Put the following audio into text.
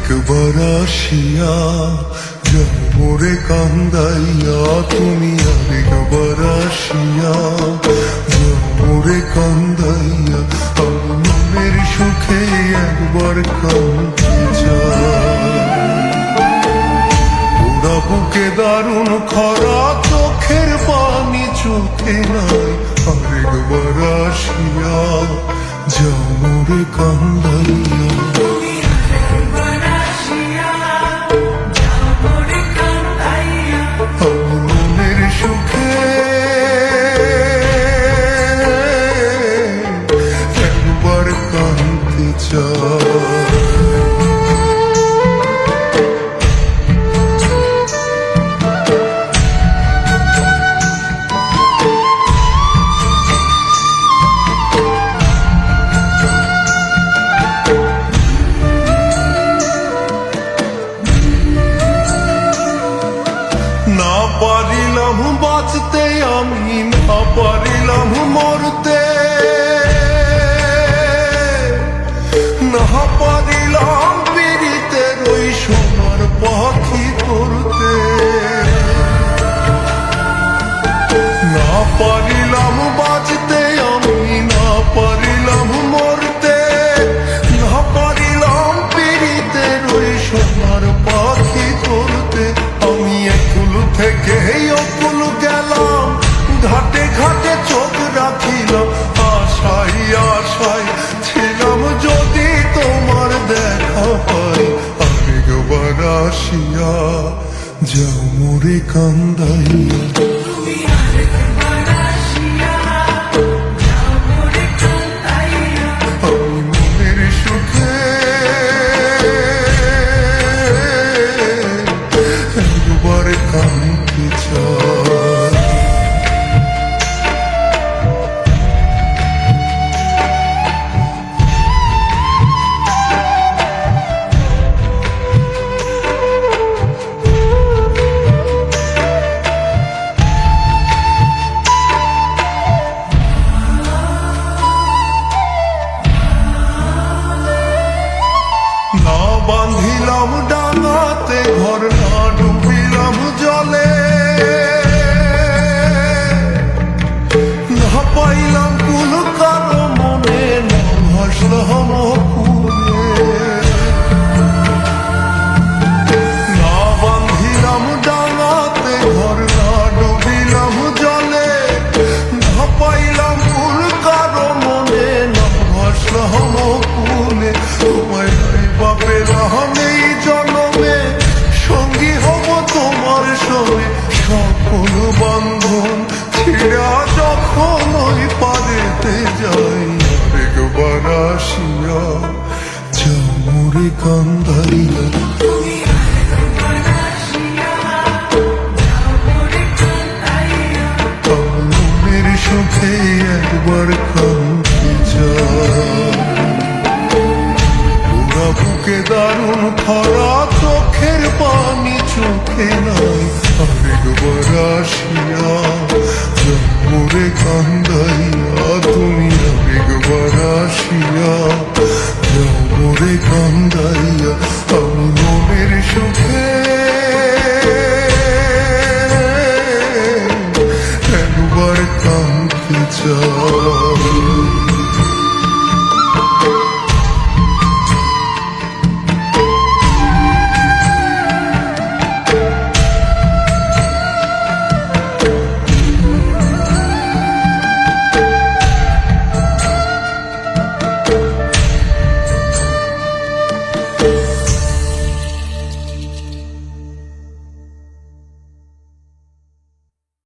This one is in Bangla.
আরেকবার আসিয়া যাও মোরে কান্দাইয়া, তুমি আরেকবার আসিয়া যাও মোরে কান্দাইয়া, আমি মনের সুখে একবার কাঁদতে চাই। ওরা বুকে দারুণ খরা, চোখের পানি চোখে নাই, আরেকবার আসিয়া যাও মোরে কান্দাইয়া। আমি মনের সুখে একবার কাঁদতে চাই। না পারিলাম বাঁচতে আমি, না পারিলাম মরতে, না পারিলাম পীড়িতের ওই সোনার পাখি করতে, না পারিলাম বাঁচতে আমি, না পারিলাম মরতে, না পারিলাম পীড়িতের ওই সোনার পাখি করতে। আমি একুল থেকে অকুল গেলাম, ঘাটে ঘাটে চোখ রাখিলাম, আশাই আশাই ছিলাম যদি তোমার দেখা পাই, আরেকবার আসিয়া যাও মোরে কান্দাইয়া। আমি মনের সুখে একবার কাঁদতে চাই। না বাঁধিলাম ডাঙাতে ঘর, না ডুবিলাম জলে, না পাইলাম কুল কারো মনে, না ভাসলাম কুলে, না বাঁধিলাম ডাঙাতে ঘর, না ডুবিলাম জলে, না পাইলাম কুল কারো মনে, না ভাসলাম কুলে। তোমায় বাপেরাম এই জন্মে সঙ্গী হব তোমার সঙ্গে, সকল বন্ধন ছিড়া যখন ওই পারেতে যাই, আরেকবার আসিয়া যাও মোরে কান্দাইয়া। আমি মনের সুখে একবার কাঁদতে চাই। বুকে দারুণ খরা, চোখের পানি চোখে নাই, আরেকবার আসিয়া যাও মোরে কান্দাইয়া, তুমি আরেকবার আসিয়া যাও মোরে কান্দাইয়া। আমি মনের সুখে একবার কাঁদতে চাই।